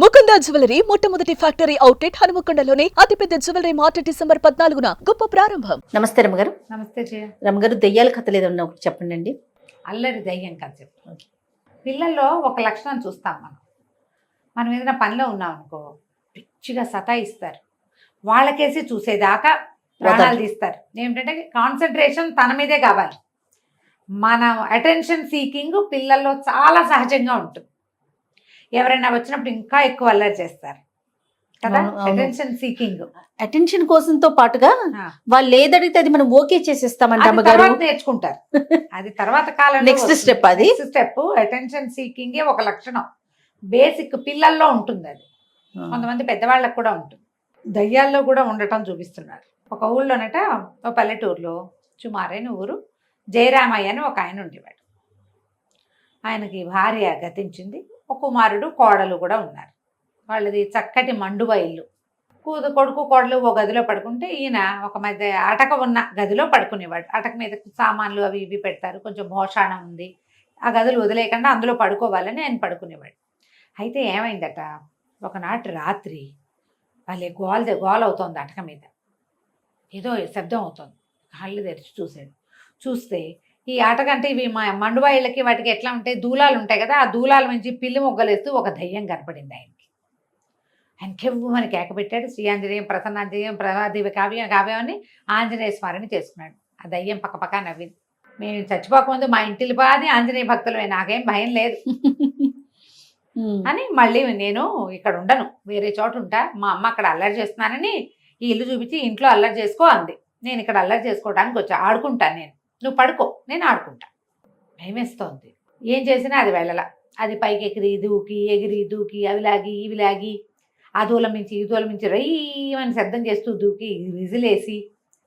Mukunda jewellery మొట్టమొదటి factory outlet హనుమకొండలోనే అతిపెద్ద jewellery mart December 14న గొప్ప ప్రారంభం. నమస్తే రమ్మగారు. నమస్తే జయ. రమ్మగారు, దెయ్యాల కథలు ఏదన్నా ఒకటి చెప్పండి అండి. అల్లరి దయ్యం కథ చెప్తాను. పిల్లల్లో ఒక లక్షణం చూస్తాం మనం ఏదైనా పనిలో ఉన్నాం అనుకో, పిచ్చిగా సతాయిస్తారు. వాళ్ళకేసి చూసేదాకా ప్రాణాలు తీస్తారు. ఏమిటంటే కాన్సన్ట్రేషన్ తన మీదే కావాలి. మన అటెన్షన్ సీకింగ్ పిల్లల్లో చాలా సహజంగా ఉంటుంది. ఎవరైనా వచ్చినప్పుడు ఇంకా ఎక్కువ అల్లరి చేస్తారు కదా. అటెన్షన్ సీకింగ్, అటెన్షన్ కోసంతో పాటుగా వాళ్ళు ఏదడిగితే అది మనం ఓకే చేసేస్తామండి అమ్మగారు. నేర్చుకుంటారు. అది తర్వాత కాలంలో నెక్స్ట్ స్టెప్. అది స్టెప్ అటెన్షన్ సీకింగ్ ఒక లక్షణం, బేసిక్ పిల్లల్లో ఉంటుంది. అది కొంతమంది పెద్దవాళ్ళకు కూడా ఉంటుంది. దయ్యాల్లో కూడా ఉండటం చూపిస్తున్నారు. ఒక ఊళ్ళోనట, ఒక పల్లెటూరులో సుమారైన ఊరు, జయరామయ్య అని ఒక ఆయన ఉండేవాడు. ఆయనకి భార్య గతించింది, ఒక కుమారుడు కోడలు కూడా ఉన్నారు. వాళ్ళది చక్కటి మండువ ఇల్లు. కొడుకు కోడలు ఓ గదిలో పడుకుంటే ఈయన ఒక మధ్య అటక ఉన్న గదిలో పడుకునేవాడు. అటక మీద సామాన్లు అవి ఇవి పెడతారు, కొంచెం భోషాణం ఉంది. ఆ గదులు వదిలేయకుండా అందులో పడుకోవాలని ఆయన పడుకునేవాడు. అయితే ఏమైందట, ఒకనాటి రాత్రి వాళ్ళే గోల అవుతోంది అటక మీద. ఏదో శబ్దం అవుతుంది. కళ్ళు తెరిచి చూశాడు. చూస్తే ఈ ఆటకంటే ఇవి మా మండువాయిళ్ళకి వాటికి ఎట్లా ఉంటాయి, దూలాలు ఉంటాయి కదా, ఆ దూలాల నుంచి పిల్లి మొగ్గలేస్తూ ఒక దయ్యం కనపడింది ఆయనకి. ఆయన కెవ్వమని కేక పెట్టాడు. శ్రీ ఆంజనేయం ప్రసన్నాంజనేయం ప్రసాదివి కావ్యం అని ఆంజనేయ స్మరణ చేసుకున్నాడు. ఆ దయ్యం పక్కపక్క నవ్వింది. మేము చచ్చిపోకముందు మా ఇంటికి బాది ఆంజనేయ భక్తులమే, నాకేం భయం లేదు అని, మళ్ళీ నేను ఇక్కడ ఉండను, వేరే చోట ఉంటా, మా అమ్మ అక్కడ అల్లరి చేస్తున్నానని ఈ ఇల్లు చూపించి ఇంట్లో అల్లరి చేసుకో అంది. నేను ఇక్కడ అల్లరి చేసుకోవడానికి వచ్చా, ఆడుకుంటాను నేను, నువ్వు పడుకో, నేను ఆడుకుంటా. భయమేస్తోంది. ఏం చేసినా అది వెళ్ళల. అది పైకి ఎగిరి దూకి అవి లాగి ఇవి లాగి ఆ దూలం నుంచి ఈ దూలం నుంచి రయ్యమని శబ్దం చేస్తూ దూకి విజిలేసి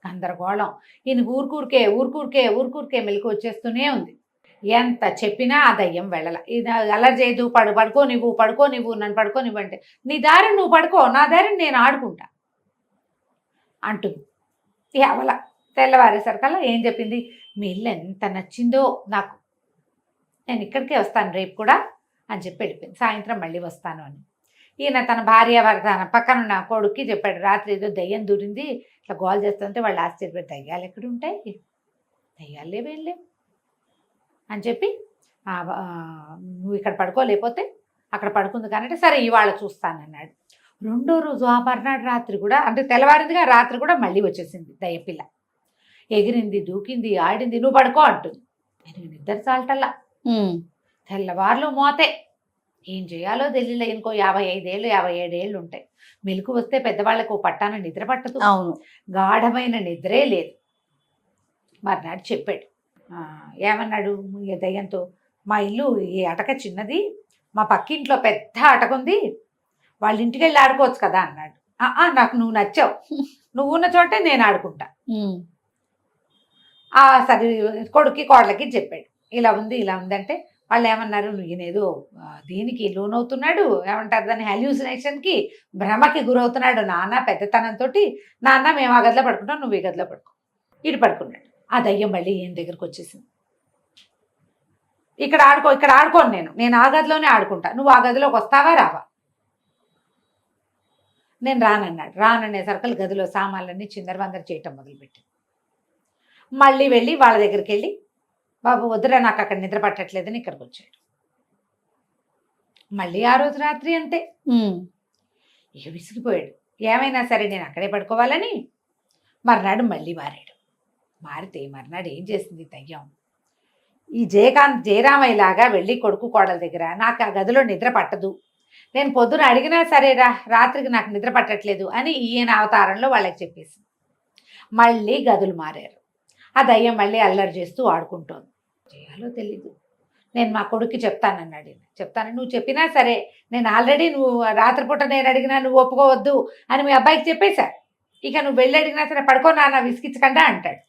గందరగోళం. ఈయన ఊరుకూరికే మెలకు వచ్చేస్తూనే ఉంది. ఎంత చెప్పినా ఆ దయ్యం వెళ్ళల. ఇది అల్లరి చేయదు, పడుకో నువ్వు నన్ను పడుకోనివ్వు అంటే, నీ దారిని నువ్వు పడుకో, నా దారిని నేను ఆడుకుంటా అంటుంది. అవల తెల్లవారేసరికల్లా ఏం చెప్పింది, మీ ఇల్లు ఎంత నచ్చిందో నాకు, నేను ఇక్కడికే వస్తాను రేపు కూడా అని చెప్పి వెళ్ళిపోయింది. సాయంత్రం మళ్ళీ వస్తాను అని. ఈయన తన భార్య తన పక్కనున్న కొడుక్కి చెప్పాడు, రాత్రి ఏదో దయ్యం దూరింది, ఇట్లా గోల్ చేస్తుంటే వాళ్ళు ఆశ్చర్యపడి, దయ్యాలు ఎక్కడ ఉంటాయి, దయ్యాలు లేవేం లేవు అని చెప్పి, నువ్వు ఇక్కడ పడుకోలేకపోతే అక్కడ పడుకుంది కానీ, సరే ఇవాళ చూస్తానన్నాడు. రెండో రోజు ఆ మర్నాడు రాత్రి కూడా, అంటే తెల్లవారిందిగా, రాత్రి కూడా మళ్ళీ వచ్చేసింది దయ్యపిల్ల. ఎగిరింది, దూకింది, ఆడింది, నువ్వు పడుకో అంటుంది. నేను నిద్ర చాలటల్లా, తెల్లవారులు మోతే, ఏం చేయాలో తెలియలే. ఇంకో 55 ఏళ్ళు 57 ఏళ్ళు ఉంటాయి. మెలకు వస్తే పెద్దవాళ్ళకు పట్టాన నిద్ర పట్టదు. అవును, గాఢమైన నిద్రే లేదు. మర్నాడు చెప్పాడు. ఏమన్నాడు దయ్యంతో, మా ఇల్లు ఈ అటక చిన్నది, మా పక్కింట్లో పెద్ద అటక ఉంది, వాళ్ళ ఇంటికి వెళ్ళి ఆడుకోవచ్చు కదా అన్నాడు. నాకు నువ్వు నచ్చావు, నువ్వు ఉన్న చోటే నేను ఆడుకుంటా. సరే కొడుక్కి కోడలకి చెప్పాడు, ఇలా ఉందంటే వాళ్ళు ఏమన్నారు, ఈయనేదో దీనికి లోనవుతున్నాడు, ఏమంటారు దాన్ని, హెల్యూసినేషన్కి, భ్రమకి గురవుతున్నాడు నాన్న పెద్దతనంతో. నాన్న మేము ఆ గదిలో పడుకుంటాం, నువ్వు ఈ గదిలో పడుకో. ఇటు పడుకున్నాడు. ఆ దయ్యం మళ్ళీ ఈయన దగ్గరకు వచ్చేసింది. ఇక్కడ ఆడుకోను, నేను ఆ గదిలోనే ఆడుకుంటా, నువ్వు ఆ గదిలోకి వస్తావా రావా. నేను రానన్నాడు. రాననే సర్కల్ గదిలో సామాన్లన్నీ చిందరవందర చేయటం మొదలుపెట్టి, మళ్ళీ వెళ్ళి వాళ్ళ దగ్గరికి వెళ్ళి, బాబు వద్దురా నాకు అక్కడ నిద్ర పట్టట్లేదని ఇక్కడికి వచ్చాడు. మళ్ళీ ఆ రోజు రాత్రి అంతే. ఇక విసిగిపోయాడు. ఏమైనా సరే నేను అక్కడే పడుకోవాలని మర్నాడు మళ్ళీ మారితే మర్నాడు ఏం చేసింది దయ్యం, ఈ జయరామయ్యలాగా వెళ్ళి కొడుకు కోడల దగ్గర, నాకు ఆ గదిలో నిద్ర పట్టదు, నేను పొద్దున అడిగినా సరేరా రాత్రికి నాకు నిద్ర పట్టట్లేదు అని ఈయన అవతారంలో వాళ్ళకి చెప్పేసి మళ్ళీ గదులు మారారు. ఆ దయ్యం మళ్ళీ అల్లరి చేస్తూ ఆడుకుంటోంది. చేయాలో తెలీదు. నేను మా కొడుక్కి చెప్తానన్నాడు. చెప్తాను, నువ్వు చెప్పినా సరే నేను ఆల్రెడీ, నువ్వు రాత్రిపూట నేను అడిగినా నువ్వు ఒప్పుకోవద్దు అని మీ అబ్బాయికి చెప్పేశా, ఇక నువ్వు వెళ్ళి అడిగినా సరే పడుకో నాన్న విసిగించకుండా అంటాడు.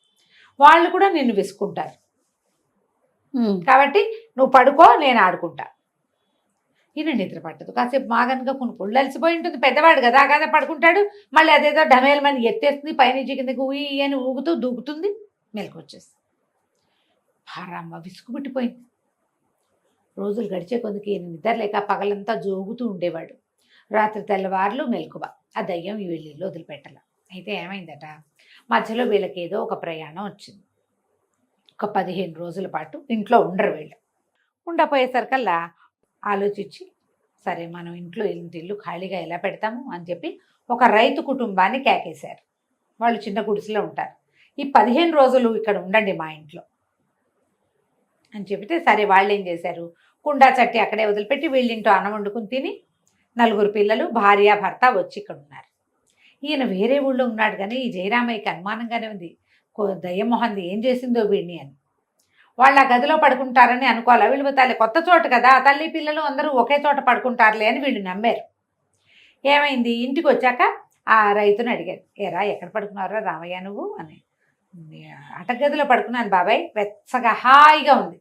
వాళ్ళు కూడా నిన్ను విసుకుంటారు, కాబట్టి నువ్వు పడుకో నేను ఆడుకుంటా. ఈయన నిద్ర పట్టదు. కాసేపు మాగనుగా పుళ్ళు అలసిపోయి ఉంటుంది, పెద్దవాడు కదా పడుకుంటాడు. మళ్ళీ అదేదో డమేలమని ఎత్తేస్తుంది, పైనుంచి కిందకి ఊయి అని ఊగుతూ దూకుతుంది, మెలకు వచ్చేస్తుంది. భారమ్మ విసుగుబుట్టిపోయింది. రోజులు గడిచే కొద్దికి ఈయన నిద్ర లేక పగలంతా జోగుతూ ఉండేవాడు. రాత్రి తెల్లవార్లు మెలకువ. ఆ దయ్యం వీళ్ళిల్లు వదిలిపెట్టాల. అయితే ఏమైందట, మధ్యలో వీళ్ళకి ఏదో ఒక ప్రయాణం వచ్చింది. ఒక 15 రోజుల పాటు ఇంట్లో ఉండరు వీళ్ళు. ఉండపోయేసరికల్లా ఆలోచించి, సరే మనం ఇంట్లో ఇల్లు ఖాళీగా ఎలా పెడతాము అని చెప్పి ఒక రైతు కుటుంబాన్ని కేకేశారు. వాళ్ళు చిన్న గుడిసెలో ఉంటారు. ఈ 15 రోజులు ఇక్కడ ఉండండి మా ఇంట్లో అని చెబితే, సరే వాళ్ళు ఏం చేశారు, కుండా చట్టి అక్కడే వదిలిపెట్టి వీళ్ళింటో అన్నం వండుకుని తిని 4 పిల్లలు, భార్య, భర్త వచ్చి ఇక్కడ ఉన్నారు. ఈయన వేరే ఊళ్ళో ఉన్నాడు కానీ ఈ జయరామయ్యకి అనుమానంగానే ఉంది, దయ్యమోహంది ఏం చేసిందో వీడిని అని. వాళ్ళు ఆ గదిలో పడుకుంటారని అనుకోవాలి. వీళ్ళు తల్లి కొత్త చోట కదా, తల్లి పిల్లలు అందరూ ఒకే చోట పడుకుంటారులే అని వీళ్ళు నమ్మారు. ఏమైంది, ఇంటికి వచ్చాక ఆ రైతుని అడిగారు, ఏరా ఎక్కడ పడుకున్నారా రామయ్య నువ్వు అని. అటగదిలో పడుకున్నాను బాబాయ్, వెచ్చగా హాయిగా ఉంది.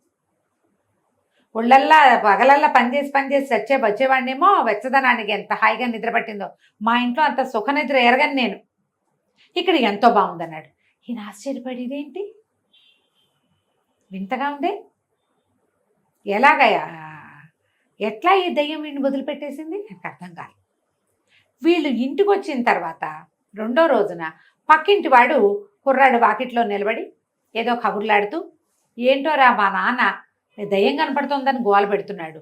ఒళ్ళల్లా పగలల్లా పనిచేసి వచ్చేవాడినేమో, వెచ్చదనానికి ఎంత హాయిగా నిద్ర పట్టిందో. మా ఇంట్లో అంత సుఖ నిద్ర ఎరగని నేను, ఇక్కడ ఎంతో బాగుందన్నాడు. ఈయన ఆశ్చర్యపడి, ఇదేంటి వింతగా ఉందే, ఎలాగయ్యా, ఎట్లా ఈ దయ్యం వీడిని వదిలిపెట్టేసింది నాకు అర్థం కాదు. వీళ్ళు ఇంటికి వచ్చిన తర్వాత 2వ రోజున పక్కింటి వాడు కుర్రాడు వాకిట్లో నిలబడి ఏదో కబుర్లాడుతూ, ఏంటోరా మా నాన్న దయ్యం కనపడుతోందని గోల పెడుతున్నాడు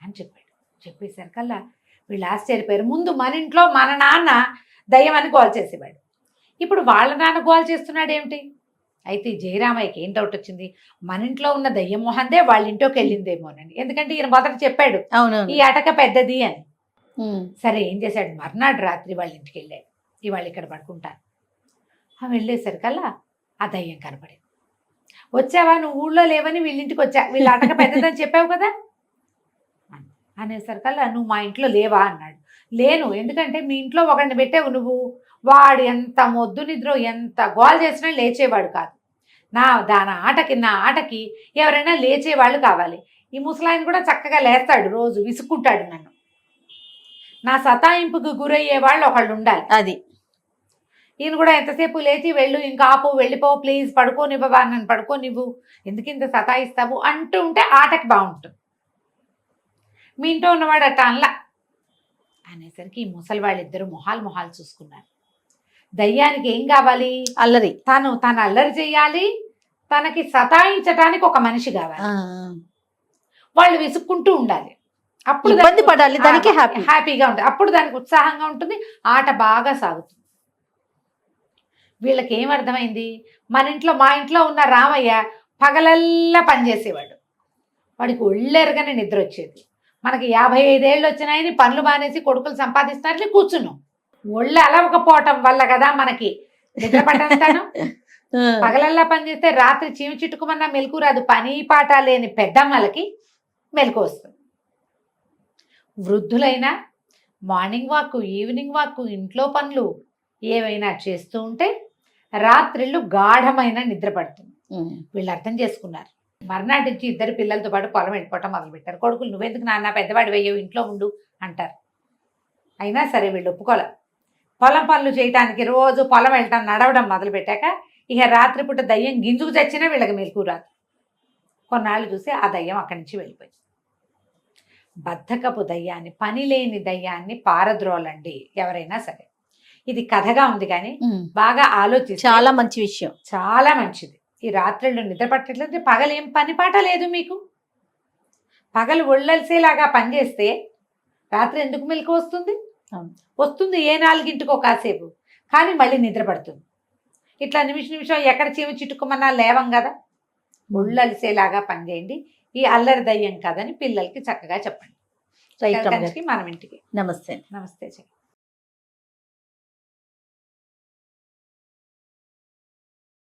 అని చెప్పాడు. చెప్పేసరికల్లా వీళ్ళు ఆశ్చర్యపోయారు. ముందు మన ఇంట్లో మన నాన్న దయ్యం అని గోల చేసేవాడు, ఇప్పుడు వాళ్ళ నాన్న గోల చేస్తున్నాడు ఏమిటి. అయితే జయరామయ్యకి ఏం డౌట్ వచ్చింది, మన ఇంట్లో ఉన్న దయ్యం మొహందే వాళ్ళ ఇంట్లోకి వెళ్ళిందేమోనని. ఎందుకంటే ఈయన మొదట చెప్పాడు ఈ అటక పెద్దది అని. సరే ఏం చేశాడు, మర్నాడు రాత్రి వాళ్ళ ఇంటికి వెళ్ళాడు. ఇవాళ ఇక్కడ పడుకుంటాను. వెళ్ళేసరికల్లా ఆ దయ్యం కనపడింది. వచ్చావా, నువ్వు ఊళ్ళో లేవని వీళ్ళింటికి వచ్చా, వీళ్ళ అటక పెద్దదని చెప్పావు కదా అనేసరికల్లా, నువ్వు మా ఇంట్లో లేవా అన్నాడు. లేను, ఎందుకంటే మీ ఇంట్లో ఒకరిని పెట్టావు నువ్వు, వాడు ఎంత మొద్దు నిద్ర ఎంత గోల్ చేసినా లేచేవాడు కాదు. నా ఆటకి ఎవరైనా లేచేవాళ్ళు కావాలి. ఈ ముసలాయన కూడా చక్కగా లేస్తాడు, రోజు విసుక్కుంటాడు నన్ను. నా సతాయింపుకు గురయ్యే వాళ్ళు ఒకళ్ళు ఉండాలి. అది ఈయన కూడా ఎంతసేపు లేచి వెళ్ళు, ఇంకా ఆపు, వెళ్ళిపో, ప్లీజ్ పడుకోనివ్వవా, నన్ను పడుకోనివ్వు, ఎందుకు ఇంత సతాయిస్తావు అంటూ ఉంటే ఆటకి బాగుంటుంది. మీ ఇంట్లో ఉన్నవాడు అట్ట అనలా అనేసరికి ఈ ముసలి వాళ్ళిద్దరూ మొహాలు చూసుకున్నారు. దయ్యానికి ఏం కావాలి, అల్లరి, తను అల్లరి చేయాలి, తనకి సతాయించటానికి ఒక మనిషి కావాలి, వాళ్ళు విసుక్కుంటూ ఉండాలి, అప్పుడు ఇబ్బంది పడాలి, దానికి హ్యాపీగా ఉంటుంది, అప్పుడు దానికి ఉత్సాహంగా ఉంటుంది, ఆట బాగా సాగుతుంది. వీళ్ళకి ఏమర్థమైంది, మా ఇంట్లో ఉన్న రామయ్య పగలల్లా పనిచేసేవాడు, వాడికి ఒళ్ళెరగానే నిద్ర వచ్చేది. మనకి 55 ఏళ్ళు వచ్చినాయని పనులు మానేసి కొడుకులు సంపాదిస్తున్నారని కూర్చున్నాం. ఒళ్ళు అలవకపోవటం వల్ల కదా మనకి నిద్ర పట్టేస్తాను. పగలల్లా పనిచేస్తే రాత్రి చీమి చిట్టుకుమన్నా మెలకు రాదు. పని పాట లేని పెద్దమ్మలకి మెలకు వస్తుంది. వృద్ధులైనా మార్నింగ్ వాక్, ఈవినింగ్ వాక్, ఇంట్లో పనులు ఏవైనా చేస్తూ ఉంటే రాత్రిళ్ళు గాఢమైన నిద్ర పడుతుంది. వీళ్ళు అర్థం చేసుకున్నారు. మర్నాటి నుంచి 2 పిల్లలతో పాటు పొలం వెళ్ళిపోవటం మొదలుపెట్టారు. కొడుకులు, నువ్వెందుకు నాన్న పెద్దవాడి వెయ్యవు, ఇంట్లో ఉండు అంటారు. అయినా సరే వీళ్ళు ఒప్పుకోలే. పొలం పనులు చేయటానికి రోజు పొలం వెళ్ళటం, నడవడం మొదలుపెట్టాక ఇక రాత్రిపూట దయ్యం గింజుకు చచ్చినా వీళ్ళకి మెలకు రాదు. కొన్నాళ్ళు చూసి ఆ దయ్యం అక్కడి నుంచి వెళ్ళిపోయింది. బద్ధకపు దయ్యాన్ని, పని లేని దయ్యాన్ని పారద్రోలండి ఎవరైనా సరే. ఇది కథగా ఉంది కానీ బాగా ఆలోచించి చాలా మంచి విషయం, చాలా మంచిది. ఈ రాత్రిళ్ళు నిద్ర పట్టట్లేదు, పగలు ఏం పని పాట లేదు మీకు. పగలు ఒళ్ళలిసేలాగా పనిచేస్తే రాత్రి ఎందుకు మెలకు వస్తుంది? వస్తుంది ఏ 4ంటికో కాసేపు, కానీ మళ్ళీ నిద్ర పడుతుంది. ఇట్లా నిమిషం ఎక్కడ చీమ చిట్టుకోమన్నా లేవం కదా. ఒళ్ళలిసేలాగా పనిచేయండి. ఈ అల్లరి దయ్యం కాదని పిల్లలకి చక్కగా చెప్పండి. మనం ఇంటికి. నమస్తే. నమస్తే.